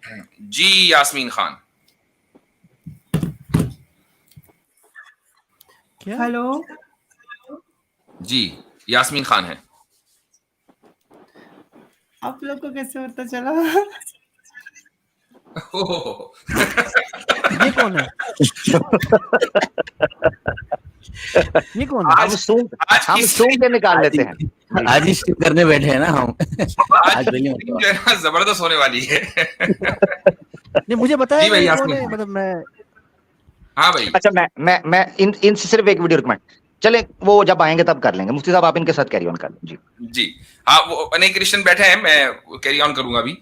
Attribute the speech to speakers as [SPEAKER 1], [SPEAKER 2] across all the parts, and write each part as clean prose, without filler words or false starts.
[SPEAKER 1] जी यास्मीन खान।
[SPEAKER 2] क्या?
[SPEAKER 3] हेलो,
[SPEAKER 1] जी यास्मीन खान है।
[SPEAKER 3] आप लोग को कैसे पता चला?
[SPEAKER 2] ये कौन है? ये कौन है?
[SPEAKER 1] आज
[SPEAKER 4] सूंघ के निकाल लेते हैं।
[SPEAKER 5] आज ही स्ट्रीम करने बैठे हैं ना हम।
[SPEAKER 1] आज जो है ना जबरदस्त होने वाली है।
[SPEAKER 2] नहीं, मुझे बताया
[SPEAKER 1] जी भाई,
[SPEAKER 2] नहीं
[SPEAKER 1] यास्मीन
[SPEAKER 2] कौन है,
[SPEAKER 1] खान।
[SPEAKER 2] मतलब मैं।
[SPEAKER 1] हाँ भाई।
[SPEAKER 4] अच्छा, मैं इनसे सिर्फ एक वीडियो रिकमेंड, चले वो जब आएंगे तब कर लेंगे। मुफ्ती साहब आप इनके साथ कैरी ऑन कर लें।
[SPEAKER 1] जी हाँ, वो अनेक क्रिश्चियन बैठे हैं, मैं कैरी ऑन करूंगा अभी।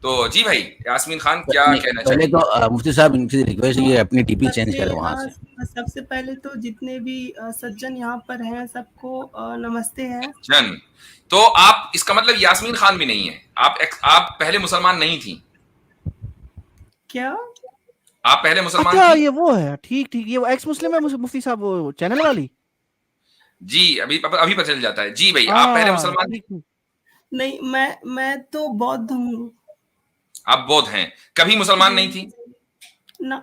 [SPEAKER 1] तो जी भाई यास्मीन खान क्या कहना
[SPEAKER 5] पहले
[SPEAKER 1] चाहिए?
[SPEAKER 5] तो मुफ्ती साहब इनसे रिक्वेस्ट ये अपनी डीपी चेंज करें वहां से।
[SPEAKER 3] सबसे पहले तो जितने भी सज्जन यहाँ पर हैं सबको नमस्ते है।
[SPEAKER 1] जन, तो आप इसका मतलब यास्मीन खान भी नहीं है, आप पहले मुसलमान नहीं थी?
[SPEAKER 3] क्या
[SPEAKER 1] आप पहले मुसलमान
[SPEAKER 2] अच्छा,
[SPEAKER 1] थी?
[SPEAKER 2] ये वो है, ठीक ठीक, ये वो एक्स मुस्लिम है मुफ्ती साहब, वो चैनल वाली।
[SPEAKER 1] जी अभी पता चल जाता है। जी भाई, आप पहले मुसलमान थी?
[SPEAKER 3] नहीं, मैं तो बौद्ध हूँ।
[SPEAKER 1] आप बौद्ध हैं, कभी मुसलमान नहीं थी
[SPEAKER 3] ना।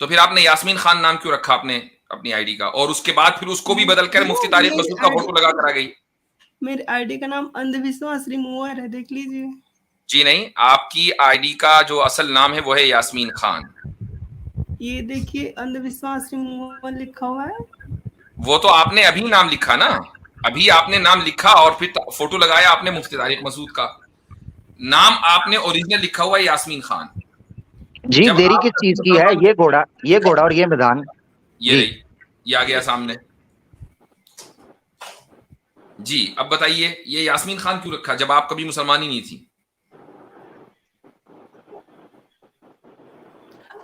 [SPEAKER 1] तो फिर आपने यास्मीन खान नाम क्यों रखा आपने अपनी आईडी का, और उसके बाद फिर उसको भी बदलकर मुफ्ती तारिक मसूद का फोटो लगा कर आ गई?
[SPEAKER 3] मेरी आईडी का नाम अंधविश्वास रिमूवर है, देख लीजिए।
[SPEAKER 1] जी नहीं, आपकी आईडी का जो असल नाम है वो है यास्मीन खान।
[SPEAKER 3] ये देखिए, अंधविश्वास रिमूवर लिखा हुआ है।
[SPEAKER 1] वो तो आपने अभी नाम लिखा ना, अभी आपने नाम लिखा और फिर फोटो लगाया आपने मुफ्ती तारिक मसूद का। नाम आपने ओरिजिनल लिखा हुआ है यास्मीन खान।
[SPEAKER 4] जी देरी किस चीज की है? ये घोड़ा और ये मैदान।
[SPEAKER 1] ये रही, ये आ गया सामने। जी अब बताइए, ये यास्मीन खान क्यों रखा जब आप कभी मुसलमान ही नहीं थी?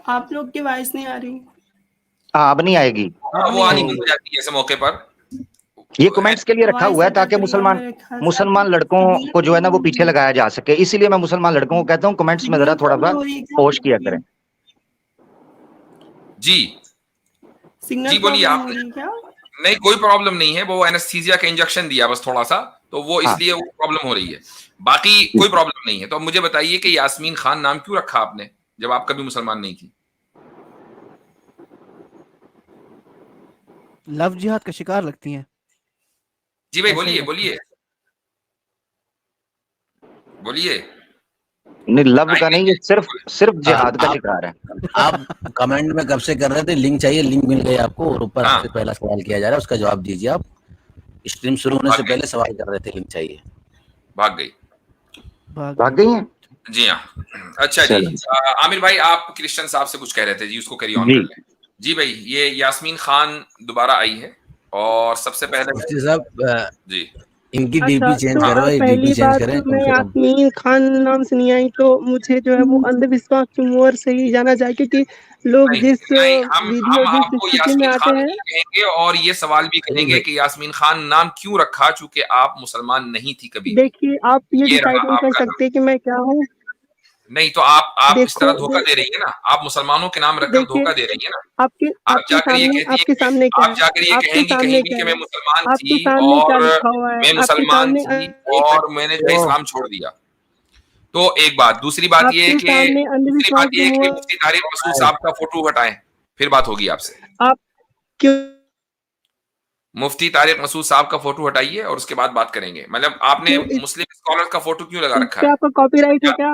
[SPEAKER 3] आप लोग की वॉइस नहीं आ रही।
[SPEAKER 4] हाँ, अब नहीं आएगी।
[SPEAKER 1] वो आनी बंद हो जाती है ऐसे मौके पर।
[SPEAKER 4] ये कमेंट्स के लिए रखा हुआ है ताकि मुसलमान लड़कों को जो है ना वो पीछे लगाया जा सके। इसीलिए मैं मुसलमान लड़कों को कहता हूँ कमेंट्स में जरा थोड़ा सा होश किया करें।
[SPEAKER 1] जी जी बोलिए आप। नहीं, कोई प्रॉब्लम नहीं है, वो एनेस्थीसिया का इंजेक्शन दिया बस थोड़ा सा, तो वो इसलिए वो प्रॉब्लम हो रही है, बाकी कोई प्रॉब्लम नहीं है। तो अब मुझे बताइए कि यास्मीन खान नाम क्यों रखा आपने जब आप कभी मुसलमान नहीं थी?
[SPEAKER 2] लव जिहाद का शिकार लगती हैं।
[SPEAKER 1] जी भाई बोलिए बोलिए बोलिए।
[SPEAKER 4] नहीं, लव का नहीं, ये सिर्फ जिहाद का शिकार है।
[SPEAKER 5] आप कमेंट में कब से कर रहे थे? लिंक चाहिए, लिंक मिल गई आपको, और ऊपर आपसे पहला सवाल किया जा रहा है, उसका जवाब दीजिए। आप स्ट्रीम शुरू होने से पहले सवाल कर रहे थे, लिंक चाहिए।
[SPEAKER 1] भाग
[SPEAKER 4] गई हैं।
[SPEAKER 1] जी हाँ, अच्छा जी। आमिर भाई, आप क्रिश्चियन साहब से कुछ कह रहे थे जी, उसको कैरी ऑन कर लें। जी भाई, ये यास्मीन खान दोबारा आई है और सबसे पहले
[SPEAKER 5] साहब
[SPEAKER 1] जी
[SPEAKER 5] इनकी डीपी चेंज करो, डीपी चेंज करें।
[SPEAKER 6] मैं यास्मीन खान नाम से नहीं आई, तो मुझे जो है वो अंधविश्वास रिमूवर से ही जाना जाए, क्योंकि लोग जिस वीडियो जिस स्थिति में आते हैं
[SPEAKER 1] कहेंगे और ये सवाल भी करेंगे कि यास्मीन खान नाम क्यों रखा, चूंकि आप मुसलमान नहीं थी कभी।
[SPEAKER 6] देखिए, आप ये डिसाइड नहीं कर सकते कि मैं क्या हूँ।
[SPEAKER 1] नहीं तो आप इस तरह धोखा दे रही है ना, आप मुसलमानों के नाम रखकर धोखा दे रही है ना। आप जाकर ये कहती है, आप जाकर ये कहेंगी कि मैं मुसलमान थी और मैं मुसलमान थी और मैंने जो इस्लाम छोड़ दिया। तो एक बात, दूसरी बात ये है कि मुफ्ती तारिक मसूद साहब का फोटो हटाएं, फिर बात होगी आपसे।
[SPEAKER 6] आप क्यों
[SPEAKER 1] मुफ्ती तारिक मसूद साहब का फोटो हटाइए और उसके बाद बात करेंगे। मतलब आपने मुस्लिम स्कॉलर का फोटो क्यों लगा रखा है?
[SPEAKER 6] आपका कॉपीराइट है क्या?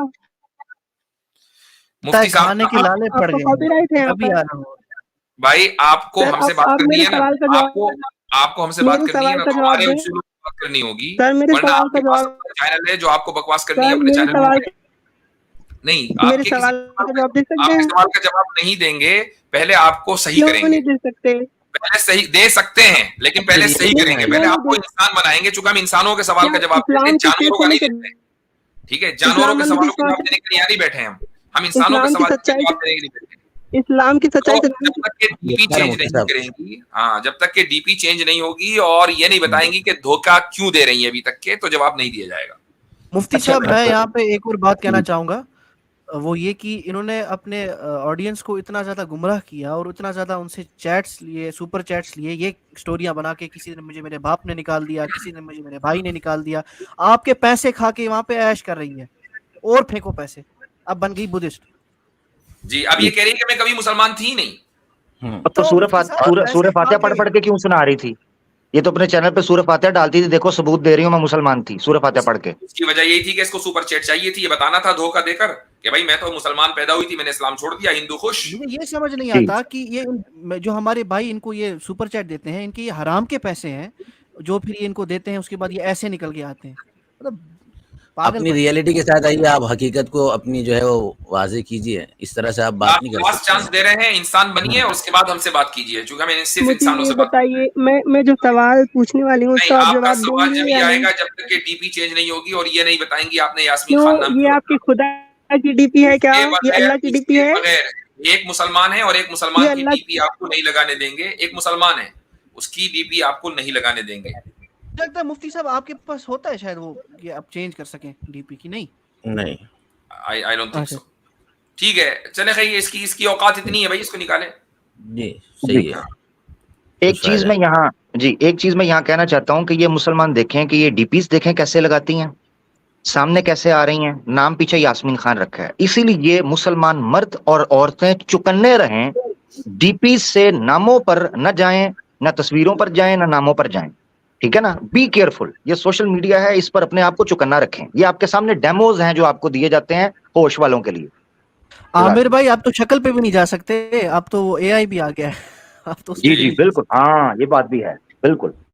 [SPEAKER 1] मुफ्ती साहब
[SPEAKER 2] खाने के लाले पड़ गए,
[SPEAKER 6] कॉपीराइट है
[SPEAKER 2] अभी आ रहा हूँ
[SPEAKER 1] भाई। आपको हमसे बात करनी है ना, आपको हमसे बात करनी है ना, तो हमारे उसूलों पर बात करनी होगी, वरना आपके पास चैनल है जो आपको बकवास करनी है अपने चैनल में। नहीं, आपके सवाल का जवाब नहीं देंगे, पहले आपको सही करेंगे। पहले सही दे सकते हैं, लेकिन पहले सही करेंगे। पहले आपको इंसान बनाएंगे, चूंकि हम इंसानों के सवाल का जवाब देते हैं, जानवरों का नहीं देते। ठीक है, जानवरों के सवालों का जवाब देने के लिए नहीं बैठे हैं हम इंसानों के सवाल का जवाब देने के लिए बैठे हैं।
[SPEAKER 6] इस्लाम की सच्चाई
[SPEAKER 1] जब तक के डीपी चेंज नहीं करेंगी, हाँ, जब तक के डीपी चेंज नहीं होगी और ये नहीं बताएंगी कि धोखा क्यों दे रही है अभी तक के, तो जवाब नहीं दिया जाएगा।
[SPEAKER 2] मुफ्ती साहब, मैं यहाँ पे एक और बात कहना चाहूंगा, वो ये कि इन्होंने अपने ऑडियंस को इतना ज्यादा गुमराह किया और इतना ज्यादा उनसे चैट्स लिए, सुपर चैट्स लिए, ये स्टोरियां बना के किसी ने मुझे मेरे बाप ने निकाल दिया, किसी ने मुझे मेरे भाई ने निकाल दिया। आपके पैसे खा के वहां पे ऐश कर रही है, और फेंको पैसे। अब बन गई बुद्धिस्ट।
[SPEAKER 1] जी, अब ये कह रही है कि मैं कभी मुसलमान थी नहीं।
[SPEAKER 4] अब तो सूरह फातिहा पढ़ के क्यों सुना रही थी? ये तो अपने चैनल पे सूरह फातिहा डालती थी, देखो सबूत दे रही हूँ मैं मुसलमान थी सूरह फातिहा पढ़ के।
[SPEAKER 1] उसकी वजह यही थी कि इसको सुपर चैट चाहिए थी, ये बताना था धोखा देकर कि भाई मैं तो मुसलमान पैदा हुई थी, मैंने इस्लाम छोड़ दिया, हिंदू खुश।
[SPEAKER 2] मुझे ये समझ नहीं आता कि ये जो हमारे भाई इनको ये सुपर चैट देते हैं, इनके ये हराम के पैसे हैं जो फिर ये इनको देते हैं, उसके बाद ये ऐसे निकल के आते हैं। मतलब
[SPEAKER 5] अपनी रियलिटी के साथ आइए, आप हकीकत को अपनी जो है वो वाज़ेह कीजिए, इस तरह से आप बात नहीं कर
[SPEAKER 1] सकते। चांस दे रहे हैं, इंसान बनिए और उसके बाद हमसे बात कीजिए, क्योंकि हमें सिर्फ इंसानों से बात।
[SPEAKER 6] बताइए, मैं जो सवाल पूछने वाली हूँ उसका
[SPEAKER 1] आपका सवाल जब ये आएगा जब तक कि डीपी चेंज नहीं होगी और ये नहीं बताएंगी आपने यास्मीन खान नाम।
[SPEAKER 6] ये आपकी खुदा की डीपी है क्या? ये अल्लाह की डीपी है?
[SPEAKER 1] एक मुसलमान है और एक मुसलमान की डीपी आपको नहीं लगाने देंगे। एक मुसलमान है, उसकी डीपी आपको नहीं लगाने देंगे।
[SPEAKER 2] लगता है मुफ्ती साहब आपके पास होता है शायद वो, ये आप चेंज कर सकें डीपी की। नहीं
[SPEAKER 1] आई डोंट थिंक सो। ठीक है, चले खैर, इसकी औकात इतनी है भाई, इसको निकाले।
[SPEAKER 5] जी सही है।
[SPEAKER 4] एक चीज मैं यहाँ कहना चाहता हूँ कि ये मुसलमान देखें कि ये डीपीज देखें कैसे लगाती हैं, सामने कैसे आ रही हैं, नाम पीछे यास्मीन खान रखा है। इसीलिए ये मुसलमान मर्द और औरतें चुकन्ने रहें, डीपीज से नामों पर न जाएं, न तस्वीरों पर जाएं, न नामों पर जाएं। ठीक है ना? Be careful. ये सोशल मीडिया है, इस पर अपने आप को चुकन्ना रखें। ये आपके सामने डेमोज हैं जो आपको दिए जाते हैं होश वालों के लिए।
[SPEAKER 2] आमिर भाई आप तो शक्ल पे भी नहीं जा सकते, अब तो एआई भी आ गया है। अब तो
[SPEAKER 4] जी बिल्कुल, हाँ ये बात भी है, बिल्कुल।